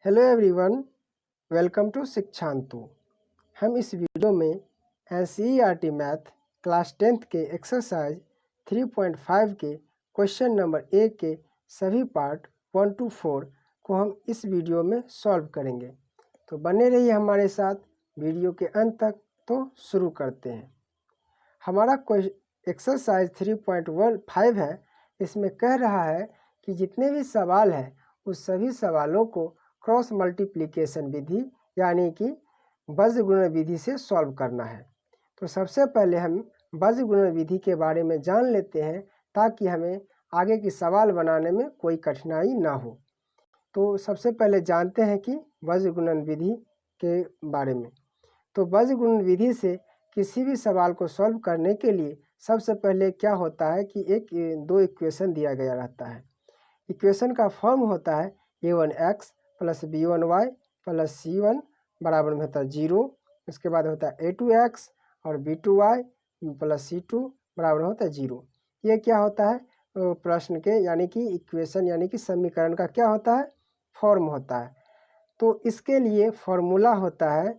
Hello everyone, welcome to Shikshantu. हम इस video में एनसीईआरटी मैथ क्लास 10th के एक्सरसाइज 3.5 के क्वेश्चन नंबर 1 के सभी पार्ट 1 to 4 को हम इस वीडियो में सॉल्व करेंगे। तो बने रहिए हमारे साथ वीडियो के अंत तक। तो शुरू करते हैं। हमारा एक्सरसाइज 3.15 है। इसमें कह रहा है कि जितने भी सवाल हैं उस सभी सवालों को क्रॉस मल्टीप्लिकेशन विधि यानी कि बीजगणित विधि से सॉल्व करना है। तो सबसे पहले हम बीजगणित विधि के बारे में जान लेते हैं ताकि हमें आगे की सवाल बनाने में कोई कठिनाई ना हो। तो सबसे पहले जानते हैं कि बीजगणित विधि के बारे में। तो बीजगणित विधि से किसी भी सवाल को सॉल्व करने के लिए सबसे पहले क्या होता है कि दो इक्वेशन दिया गया रहता है। इक्वेशन का फॉर्म होता है a1x plus b1y plus c1 बराबर में होता है 0। उसके बाद होता है a2x और b2y प्लस c2 बराबर होता है 0। ये क्या होता है? प्रश्न के यानी कि इक्वेशन यानी कि समीकरण का क्या होता है? फॉर्म होता है। तो इसके लिए फॉर्मूला होता है,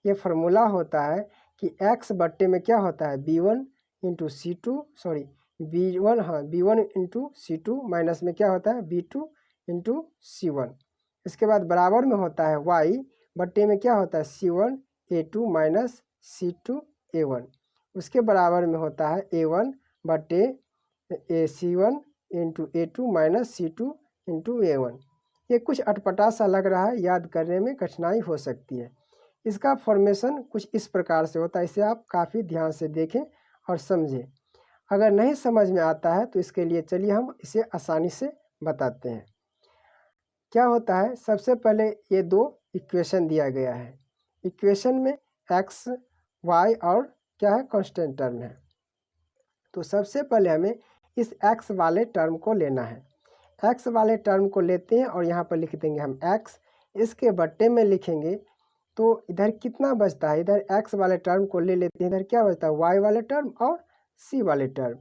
ये फार्मूला होता है कि x बट्टे में क्या होता है b1 into c2 sorry b1 into c2 minus में क्या होता है b2 इंटू c1। इसके बाद बराबर में होता है y बट्टे में क्या होता है c1 a2 minus c2 a1। उसके बराबर में होता है a1 बट्टे c1 into a2 minus c2 into a1। ये कुछ अटपटा सा लग रहा है, याद करने में कठिनाई हो सकती है। इसका फॉर्मेशन कुछ इस प्रकार से होता है, इसे आप काफ़ी ध्यान से देखें और समझें। अगर नहीं समझ में आता है तो इसके लिए चलिए हम इसे आसानी से बताते हैं। क्या होता है, सबसे पहले ये दो इक्वेशन दिया गया है। इक्वेशन में x, y और क्या है कांस्टेंट टर्म है। तो सबसे पहले हमें इस x वाले टर्म को लेना है। x वाले टर्म को लेते हैं और यहाँ पर लिख देंगे हम x। इसके बट्टे में लिखेंगे तो इधर कितना बचता है, इधर x वाले टर्म को ले लेते हैं, इधर क्या बचता है y वाले टर्म और c वाले टर्म।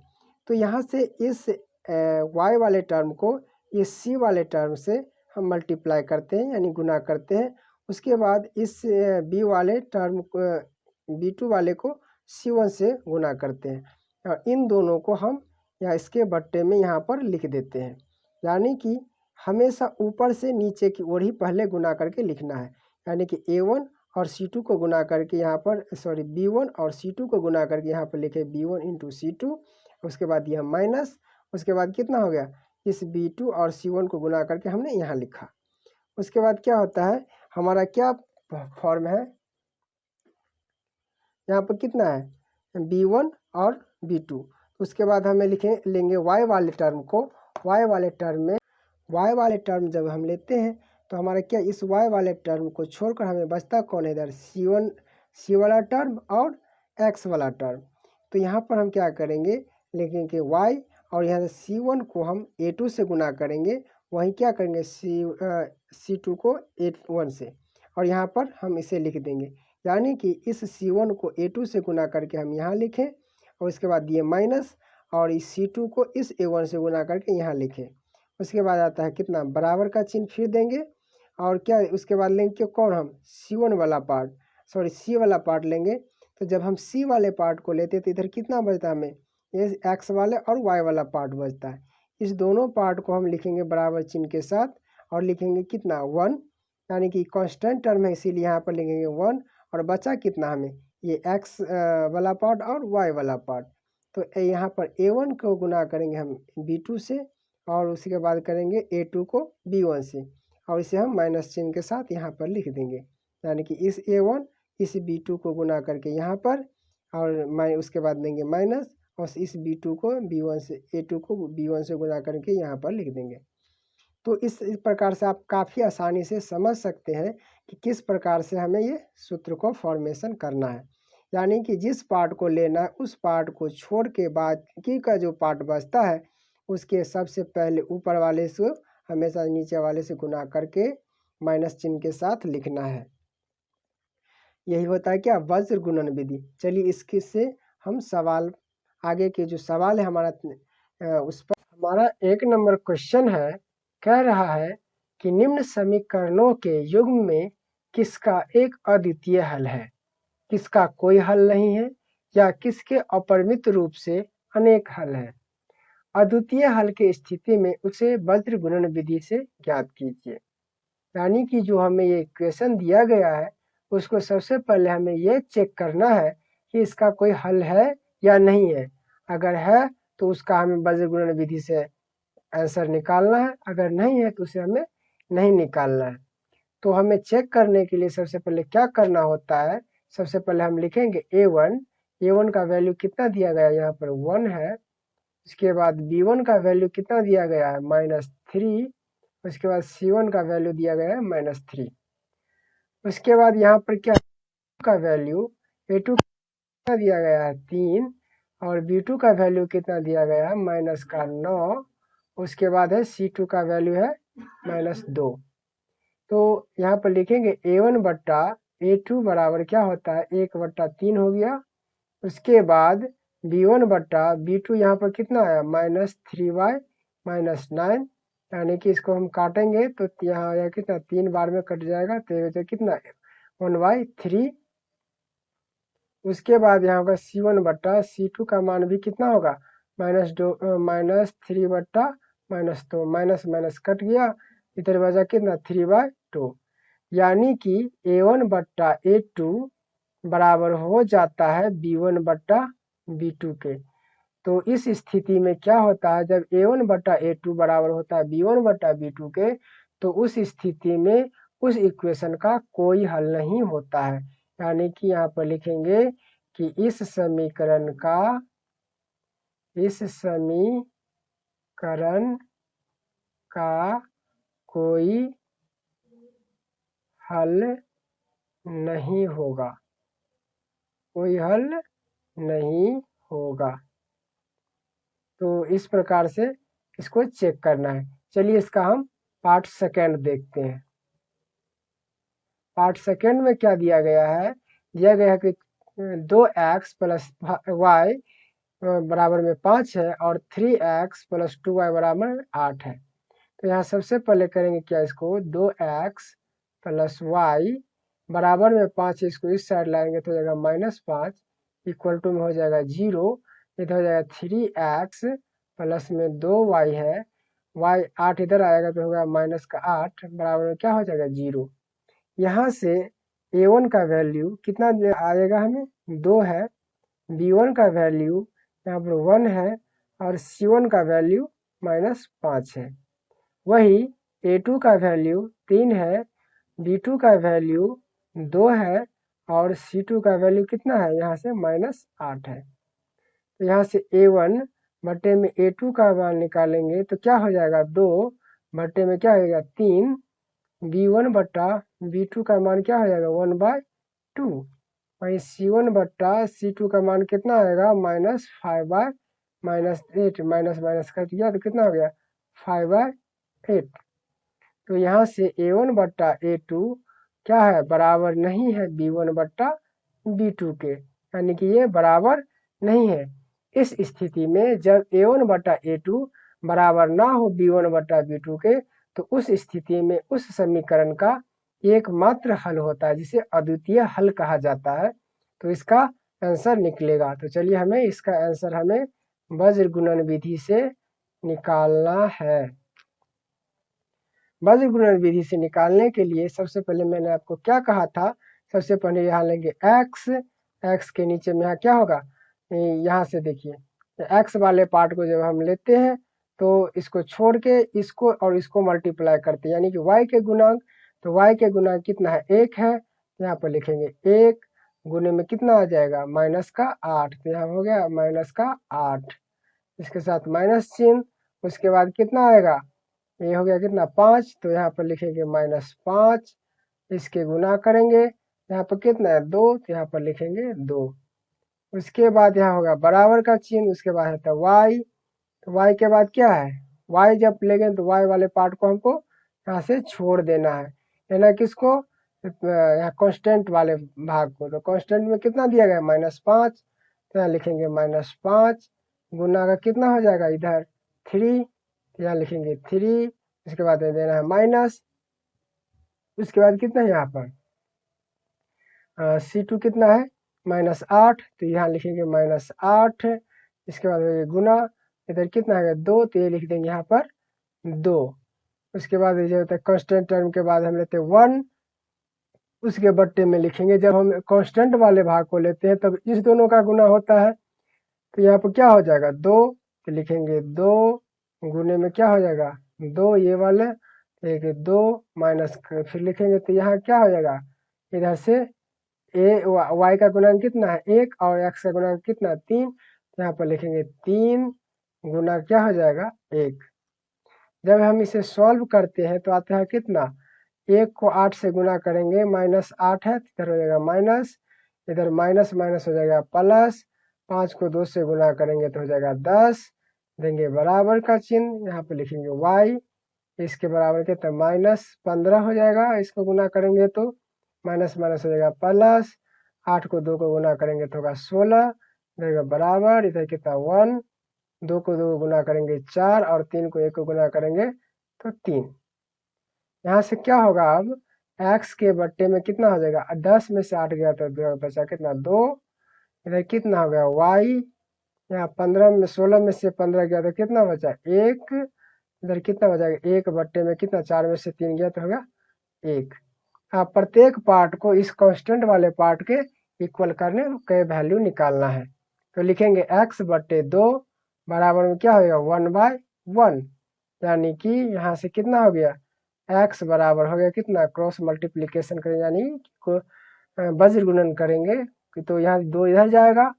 तो यहाँ से इस y वाले टर्म को इस c वाले टर्म से हम मल्टीप्लाई करते हैं यानी गुना करते हैं। उसके बाद इस b वाले टर्म को b2 वाले को c1 से गुना करते हैं और इन दोनों को हम या इसके बट्टे में यहाँ पर लिख देते हैं। यानी कि हमेशा ऊपर से नीचे की ओर ही पहले गुना करके लिखना है। यानी कि a1 और c2 को गुना करके यहाँ पर b1 और c2 को गुना करके यहाँ पर लिखे b1 इंटू c2। उसके बाद यह माइनस, उसके बाद कितना हो गया, इस b2 और c1 को गुना करके हमने यहाँ लिखा। उसके बाद क्या होता है, हमारा क्या फॉर्म है, यहाँ पर कितना है b1 और b2। उसके बाद हमें लेंगे y वाले टर्म को। y वाले टर्म जब हम लेते हैं तो हमारा क्या, इस y वाले टर्म को छोड़कर हमें बचता कौन है, इधर c वाला टर्म और x वाला टर्म। तो यहाँ पर हम क्या करेंगे, लिखेंगे y और यहाँ से c1 को हम a2 से गुना करेंगे, वहीं क्या करेंगे c2 को a1 से, और यहाँ पर हम इसे लिख देंगे। यानी कि इस c1 को a2 से गुना करके हम यहाँ लिखें और उसके बाद ये माइनस और इस c2 को इस a1 से गुना करके यहाँ लिखें। उसके बाद आता है कितना, बराबर का चिन्ह फिर देंगे और क्या उसके बाद लेंगे कौन, हम c1 वाला पार्ट c वाला पार्ट लेंगे। तो जब हम c वाले पार्ट को लेते तो इधर कितना बचता है हमें, ये x वाले और y वाला पार्ट बचता है। इस दोनों पार्ट को हम लिखेंगे बराबर चिन्ह के साथ और लिखेंगे कितना 1, यानी कि कांस्टेंट टर्म है इसीलिए यहाँ पर लिखेंगे 1। और बचा कितना हमें, ये x वाला पार्ट और y वाला पार्ट। तो यहाँ पर a1 को गुना करेंगे हम b2 से और उसके बाद करेंगे a2 को b1 से और इसे हम माइनस चिन्ह के साथ यहाँ पर लिख देंगे। यानी कि इस a1 इस b2 को गुना करके यहाँ पर और उसके बाद देंगे माइनस और इस b2 को b1 से a2 को b1 से गुना करके यहाँ पर लिख देंगे। तो इस प्रकार से आप काफ़ी आसानी से समझ सकते हैं कि किस प्रकार से हमें ये सूत्र को फॉर्मेशन करना है। यानी कि जिस पार्ट को लेना है उस पार्ट को छोड़ के बाकी का जो पार्ट बचता है उसके सबसे पहले ऊपर वाले से हमेशा नीचे वाले से गुना करके माइनस चिन्ह के साथ लिखना है। यही होता है क्या, वज्र गुणन विधि। चलिए इसके से हम सवाल, आगे के जो सवाल है हमारा उस पर हमारा 1 नंबर क्वेश्चन है, कह रहा है कि निम्न समीकरणों के युग्म में किसका एक अद्वितीय हल है, किसका कोई हल नहीं है या किसके अपरिमित रूप से अनेक हल हैं। अद्वितीय हल की स्थिति में उसे वज्र गुणन विधि से ज्ञात कीजिए। यानी कि जो हमें ये इक्वेशन दिया गया है उसको सबसे पहले हमें ये चेक करना है कि इसका कोई हल है या नहीं है। अगर है तो उसका हमें वज्र गुणन विधि से आंसर निकालना है, अगर नहीं है तो उसे हमें नहीं निकालना है। तो हमें चेक करने के लिए सबसे पहले क्या करना होता है, सबसे पहले हम लिखेंगे a1 का वैल्यू कितना दिया गया है, यहाँ पर 1 है। उसके बाद b1 का वैल्यू कितना दिया गया है, -3। उसके बाद c1 का वैल्यू दिया गया है -3। उसके बाद यहाँ पर क्या का वैल्यू a2 कितना दिया गया है 3 और b2 का वैल्यू कितना दिया गया है -9। उसके बाद है c2 का वैल्यू है -2। तो यहाँ पर लिखेंगे a1 बट्टा a2 बराबर क्या होता है 1/3 हो गया। उसके बाद b1 बट्टा b2 यहाँ पर कितना आया -3y -9, यानी कि इसको हम काटेंगे तो यहाँ आया कितना 3 बार में कट जाएगा तो कितना 1/3। उसके बाद यहाँ पर c1 बट्टा c2 का मान भी कितना होगा -3 बट्टा -2, माइनस माइनस कट गया, इधर बचा कितना 3/2। यानी कि a1 बट्टा a2 बराबर हो जाता है b1 बट्टा b2 के। तो इस स्थिति में क्या होता है, जब a1 बट्टा a2 बराबर होता है b1 बट्टा b2 के, तो उस स्थिति में उस इक्वेशन का कोई हल नहीं होता है। यानी कि यहाँ पर लिखेंगे कि इस समीकरण का कोई हल नहीं होगा, कोई हल नहीं होगा। तो इस प्रकार से इसको चेक करना है। चलिए इसका हम पार्ट सेकंड देखते हैं। पार्ट सेकंड में क्या दिया गया है, दिया गया है कि 2x प्लस y बराबर में 5 है और 3x प्लस 2y बराबर 8 है। तो यहाँ सबसे पहले करेंगे क्या, इसको 2x प्लस y बराबर में 5, इसको इस साइड लाएंगे तो हो जाएगा -5 इक्वल टू में हो जाएगा 0। इधर हो जाएगा 3x प्लस में 2y है, y 8 इधर आएगा तो होगा -8 बराबर में क्या हो जाएगा 0। यहाँ से a1 का वैल्यू कितना आएगा, हमें 2 है, b1 का वैल्यू यहाँ पर 1 है और c1 का वैल्यू -5 है। वही a2 का वैल्यू 3 है, b2 का वैल्यू 2 है और c2 का वैल्यू कितना है, यहाँ से -8 है। तो यहाँ से a1 बटे में a2 का मान निकालेंगे तो क्या हो जाएगा 2 बटे में क्या हो जाएगा 3, b1 बट्टा b2 का मान क्या हो जाएगा 1/2। वहीं c1 बट्टा c2 का मान कितना आएगा -5/8, माइनस माइनस कट गया तो कितना हो गया 5/8। तो यहाँ से a1 बट्टा a2 क्या है, बराबर नहीं है b1 बट्टा b2 के, यानी कि ये बराबर नहीं है। इस स्थिति में जब a1 बट्टा a2 बराबर ना हो b1 बट्टा b2 के, तो उस स्थिति में उस समीकरण का एकमात्र हल होता है जिसे अद्वितीय हल कहा जाता है। तो इसका आंसर निकलेगा। तो चलिए हमें इसका आंसर हमें वज्र गुणन विधि से निकालना है। वज्र गुणन विधि से निकालने के लिए सबसे पहले मैंने आपको क्या कहा था, सबसे पहले यहाँ लेंगे x के नीचे में यहाँ क्या होगा, यहाँ से देखिए x वाले पार्ट को जब हम लेते हैं तो इसको छोड़ के इसको और इसको मल्टीप्लाई करते हैं, यानी कि y के गुणांक, तो y के गुणांक कितना है 1 है, यहाँ पर लिखेंगे 1 गुने में कितना आ जाएगा -8, तो यहाँ हो गया -8, इसके साथ माइनस चिन्ह। उसके बाद कितना आएगा, ये हो गया कितना 5, तो यहाँ पर लिखेंगे -5, इसके गुना करेंगे, यहाँ पर कितना है 2, तो यहाँ पर लिखेंगे 2। उसके बाद यहाँ होगा बराबर का चिन्ह, उसके बाद है तो y, तो y के बाद क्या है, y जब लेंगे तो y वाले पार्ट को हमको यहाँ से छोड़ देना है, लेना किसको, यहाँ कांस्टेंट वाले भाग को। तो कांस्टेंट में कितना दिया गया -5, तो यहाँ लिखेंगे -5 गुना का कितना हो जाएगा इधर 3, यहाँ लिखेंगे 3, इसके बाद देना है माइनस, उसके बाद कितना है यहाँ पर C2 कितना है -8, तो यहाँ लिखेंगे -8। इसके बाद हो गुना, इधर कितना है 2, तो ये लिख देंगे यहाँ पर 2। उसके बाद ये होता है कांस्टेंट टर्म के बाद हम लेते हैं 1, उसके बट्टे में लिखेंगे। जब हम कांस्टेंट वाले भाग को लेते हैं तब इस दोनों का गुना होता है, तो यहाँ पर क्या हो जाएगा 2, तो लिखेंगे 2 गुने में क्या हो जाएगा 2, ये वाले एक 2 माइनस फिर लिखेंगे, तो यहाँ क्या हो जाएगा इधर से वाई का गुणांक कितना है 1 और एक्स का गुणांक कितना 3, तो यहाँ पर लिखेंगे 3 गुना क्या हो जाएगा 1। जब हम इसे सॉल्व करते हैं तो आता है कितना 1 को 8 से गुना करेंगे -8 है, इधर हो जाएगा माइनस, इधर माइनस माइनस हो जाएगा प्लस, 5 को 2 से गुना करेंगे तो हो जाएगा 10, देंगे बराबर का चिन्ह, यहाँ पे लिखेंगे y, इसके बराबर कितना -15 हो जाएगा, इसको गुना करेंगे तो माइनस माइनस हो जाएगा प्लस, 8 को 2 को गुना करेंगे तो होगा 16, देगा बराबर, इधर कितना 1, 2 को 2 को गुना करेंगे 4 और 3 को 1 को गुना करेंगे तो 3। यहाँ से क्या होगा अब x के बट्टे में कितना हो जाएगा 10 में से 8 गया तो बचा कितना 2, इधर कितना हो गया y, यहाँ 15 में 16 में से 15 गया तो कितना बचा 1, इधर कितना बचाएगा 1 बट्टे में कितना 4 में से 3 गया तो होगा 1। अब प्रत्येक पार्ट को इस कांस्टेंट वाले पार्ट के इक्वल करने के वैल्यू निकालना है, तो लिखेंगे x बट्टे 2 बराबर में क्या होगा 1/1, यानी कि यहाँ से कितना हो गया x बराबर हो गया कितना क्रॉस मल्टीप्लिकेशन करेंगे यानी वज्र गुणन करेंगे, तो यहाँ 2 इधर जाएगा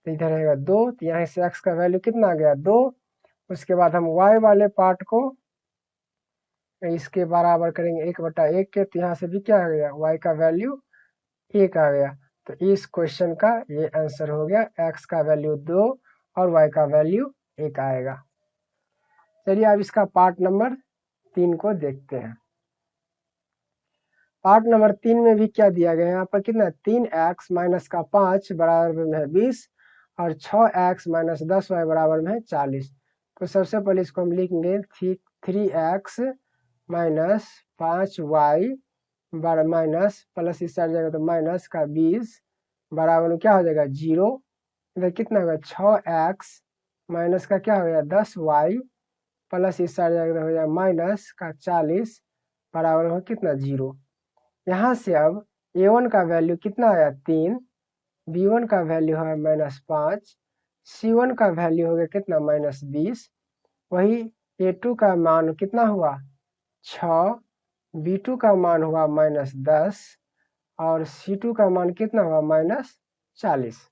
तो इधर रहेगा 2, तो यहाँ से x का वैल्यू कितना आ गया 2। उसके बाद हम y वाले पार्ट को इसके बराबर करेंगे 1/1 के, तो यहाँ से भी क्या आ गया y का वैल्यू 1 आ गया। तो इस क्वेश्चन का ये आंसर हो गया, x का वैल्यू 2 और y का वैल्यू 1 आएगा। चलिए अब इसका पार्ट नंबर 3 को देखते हैं। पार्ट नंबर 3 में भी क्या दिया गया है, यहाँ पर कितना 3x माइनस का 5 बराबर में है 20 और 6x माइनस 10y बराबर में है 40। तो सबसे पहले इसको हम लिखेंगे 3x minus 5y minus plus इस साइड जाएगा तो माइनस का 20 बराबर में क्या हो जाएगा 0, इधर कितना होगा 6x माइनस का क्या हो गया 10y प्लस इस साइड जाएगा तो हो जाएगा माइनस का 40 बराबर में कितना 0। यहाँ से अब a1 का वैल्यू कितना आया 3, b1 का वैल्यू है -5, c1 का वैल्यू हो गया कितना -20, वही a2 का मान कितना हुआ 6, b2 का मान हुआ -10 और c2 का मान कितना हुआ -40।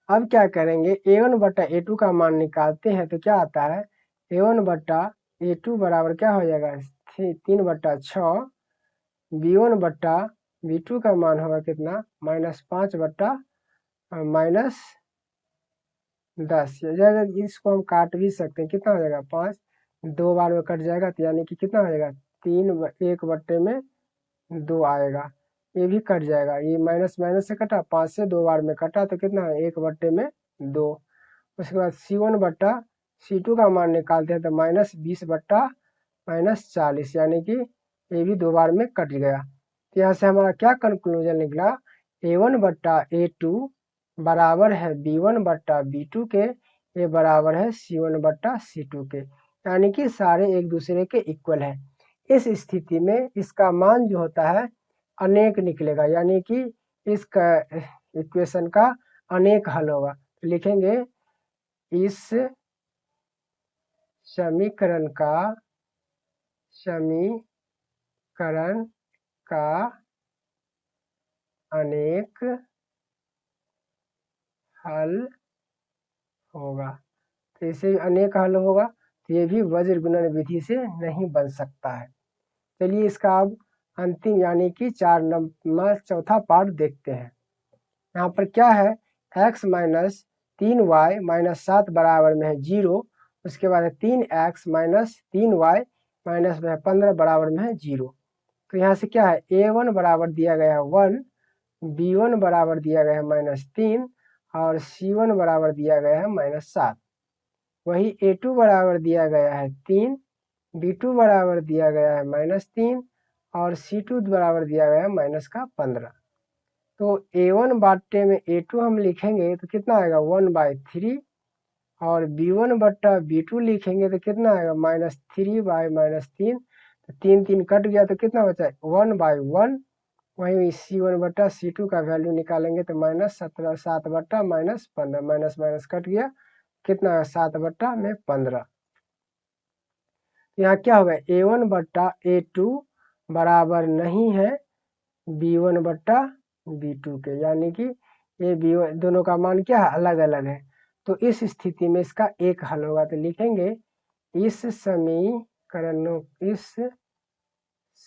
अब क्या करेंगे a1 बटा a2 का मान निकालते हैं तो क्या आता है a1 बटा a2 बराबर क्या हो जाएगा 3/6, b1 बटा b2 का मान होगा कितना -5 बटा -10, इसको हम काट भी सकते हैं, कितना हो जाएगा 5, 2 बार में कट जाएगा तो यानी कि कितना हो जाएगा 3 1 बट्टे में 2 आएगा, ये भी कट जाएगा, ये माइनस माइनस से कटा 5 से 2 बार में कटा तो कितना है 1 बट्टे में 2। उसके बाद c1 बट्टा c2 का मान निकालते हैं तो -20 बट्टा -40, यानी कि ये भी 2 बार में कट गया। तो यहाँ से हमारा क्या कंक्लूजन निकला a1 बट्टा a2 बराबर है b1 बट्टा b2 के, ये बराबर है c1 बट्टा c2 के, यानी कि सारे एक दूसरे के इक्वल है। इस स्थिति में इसका मान जो होता है अनेक निकलेगा, यानी कि इसका इक्वेशन का अनेक हल होगा। तो लिखेंगे इस समीकरण का अनेक हल होगा। तो इसे अनेक हल होगा तो ये भी वज्र गुणन विधि से नहीं बन सकता है। चलिए इसका अब अंतिम यानी कि 4 नंबर चौथा पार्ट देखते हैं। यहाँ पर क्या है x माइनस 3y माइनस 7 बराबर में है 0, उसके बाद 3x माइनस 3y माइनस में 15 बराबर में है 0। तो यहाँ से क्या है a1 बराबर दिया गया है 1, b1 बराबर दिया गया है -3 और c1 बराबर दिया गया है -7, वही a2 बराबर दिया गया है 3, B2 बराबर दिया गया है -3 और C2 बराबर दिया गया है -15। तो A1 बाटे में A2 हम लिखेंगे तो कितना आएगा 1/3 और B1 बट्टा B2 लिखेंगे तो कितना आएगा -3/-3। तो 3 कट गया तो कितना बचा 1/1। वहीं C1 बट्टा C2 का वैल्यू निकालेंगे तो -17 7 बट्टा -15 माइनस माइनस कट गया कितना 7 बट्टा में 15। यहाँ क्या होगा A1 बट्टा A2 बराबर नहीं है B1 बट्टा B2 के, यानी कि ये B1 दोनों का मान क्या है अलग अलग है। तो इस स्थिति में इसका एक हल होगा तो लिखेंगे इस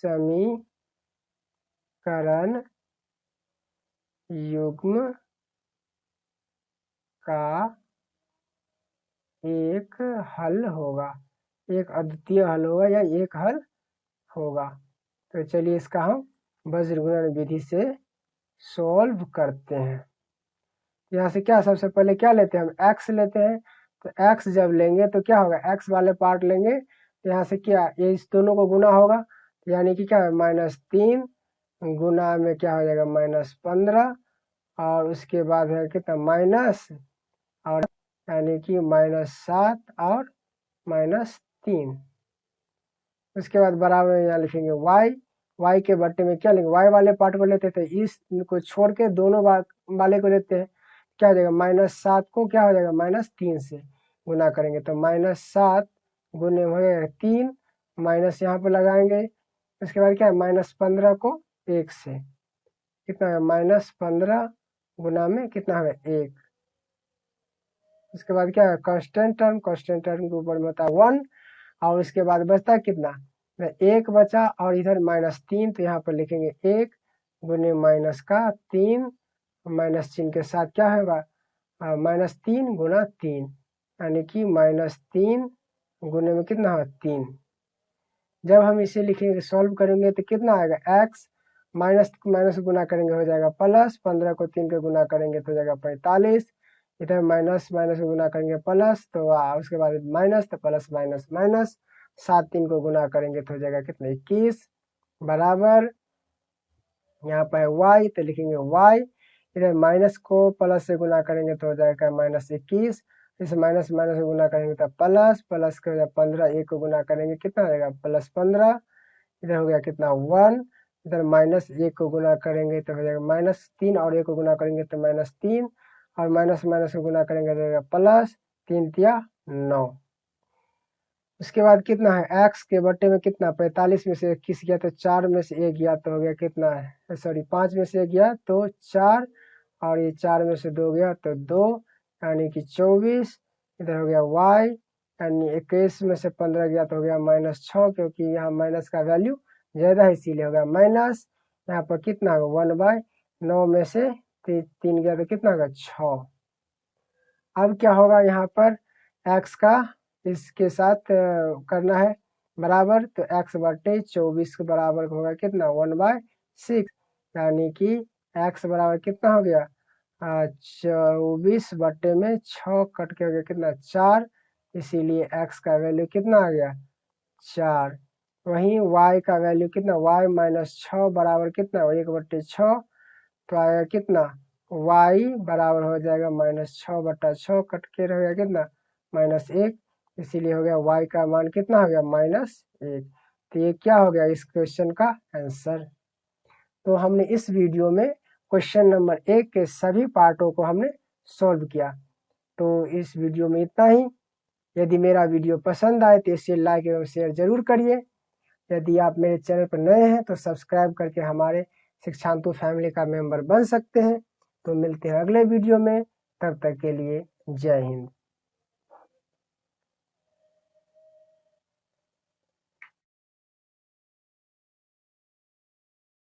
समीकरण युग्म का एक हल होगा, एक अद्वितीय हल होगा या एक हल होगा। तो चलिए इसका हम वज्र गुणन विधि से सॉल्व करते हैं। यहाँ से क्या सबसे पहले क्या लेते हैं हम x लेते हैं। तो x जब लेंगे तो क्या होगा x वाले पार्ट लेंगे तो यहाँ से क्या ये इस दोनों को गुना होगा यानी कि क्या है -3 गुना में क्या हो जाएगा -15 और उसके बाद है कितना माइनस और यानी कि -7 और -3। उसके बाद बराबर में यहाँ लिखेंगे y के बट्टे में क्या लेंगे y वाले पार्ट को लेते थे इसको छोड़ के दोनों वाले को लेते हैं क्या हो जाएगा -7 को क्या हो जाएगा -3 से गुना करेंगे तो -7 गुने हो जाएगा 3 माइनस यहाँ पे लगाएंगे। उसके बाद क्या है -15 को 1 से कितना है -15 गुना में कितना है 1। उसके बाद क्या है कांस्टेंट टर्म के ऊपर में होता है 1 और उसके बाद बचता है कितना 1 बचा और इधर -3 तो यहाँ पर लिखेंगे 1 गुने माइनस का 3 माइनस चिन्ह के साथ क्या होगा -3 गुना 3 यानी कि -3 गुने में कितना है 3। जब हम इसे लिखेंगे सॉल्व करेंगे तो कितना आएगा x माइनस माइनस गुना करेंगे हो जाएगा प्लस 15 को 3 के गुना करेंगे तो हो जाएगा 45 इधर माइनस माइनस गुना करेंगे प्लस तो उसके बाद माइनस तो प्लस माइनस माइनस 7 3 को गुना करेंगे तो हो जाएगा कितना 21 बराबर यहाँ पर y तो लिखेंगे y इधर माइनस को प्लस से गुना करेंगे तो हो जाएगा -21 इसे माइनस माइनस से गुना करेंगे तो प्लस प्लस के 15 1 को गुना करेंगे कितना हो जाएगा +15 इधर हो गया कितना 1 इधर -1 को गुना करेंगे तो हो जाएगा -3 और 1 को गुना करेंगे तो -3 और माइनस माइनस को गुना करेंगे तो हो जाएगा प्लस 3 तिया 9। उसके बाद कितना है x के बट्टे में कितना 45 में से 21 गया तो 4 में से 1 गया तो हो गया कितना है सॉरी 5 में से 1 गया तो 4 और ये 4 में से 2 गया तो 2 यानी कि 24 इधर हो गया y यानी 21 में से 15 गया तो हो गया -6 क्योंकि यहाँ माइनस का वैल्यू ज़्यादा है इसीलिए हो गया माइनस यहाँ पर कितना होगा 1/9 में से 3 गया तो कितना होगा 6। अब क्या होगा यहाँ पर x का इसके साथ करना है बराबर तो x बटे 24 के बराबर होगा कितना 1/6 यानी कि x बराबर कितना हो गया 24 बटे में 6 कट के हो गया कितना 4 इसीलिए x का वैल्यू कितना आ गया 4। वहीं y का वैल्यू कितना y -6 बराबर कितना 1/6 तो आएगा कितना y बराबर हो जाएगा -6 बटा 6 कट के रह गया कितना -1 इसीलिए हो गया y का मान कितना हो गया -1। तो ये क्या हो गया इस क्वेश्चन का आंसर। तो हमने इस वीडियो में क्वेश्चन नंबर 1 के सभी पार्टों को हमने सॉल्व किया। तो इस वीडियो में इतना ही। यदि मेरा वीडियो पसंद आए तो इसे लाइक एवं शेयर जरूर करिए। यदि आप मेरे चैनल पर नए हैं तो सब्सक्राइब करके हमारे शिक्षांतु फैमिली का मेंबर बन सकते हैं। तो मिलते हैं अगले वीडियो में, तब तक के लिए जय हिंद।